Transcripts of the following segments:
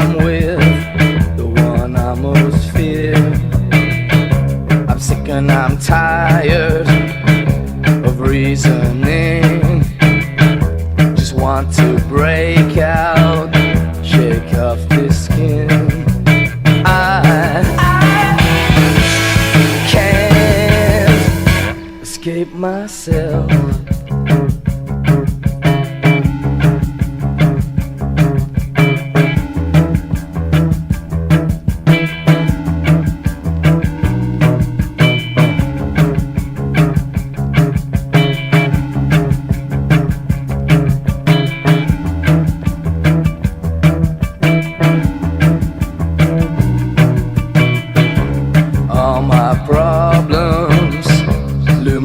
I'm with, the one I most fear. I'm sick and I'm tired of reasoning. Just want to break out, shake off this skin. I can't escape myself.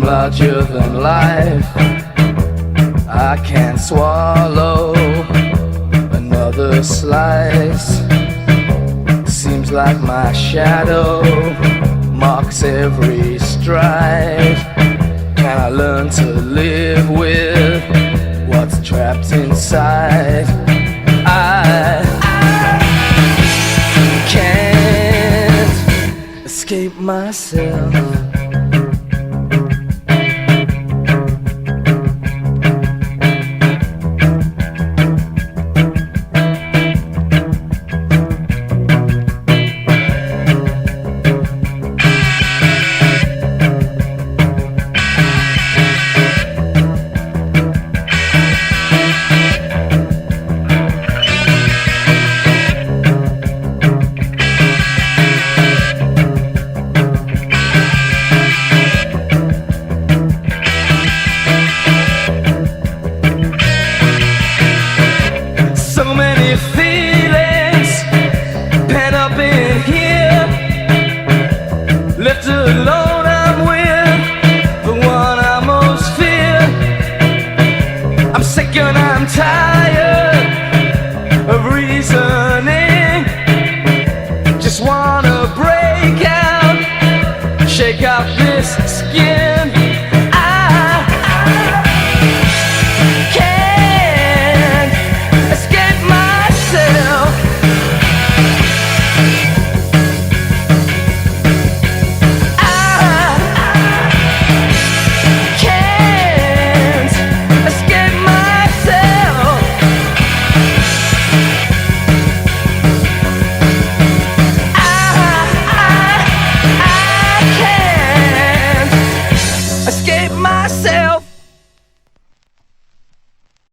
Larger than life, I can't swallow another slice. Seems like my shadow marks every stride. Can I learn to live with what's trapped inside? I can't escape myself.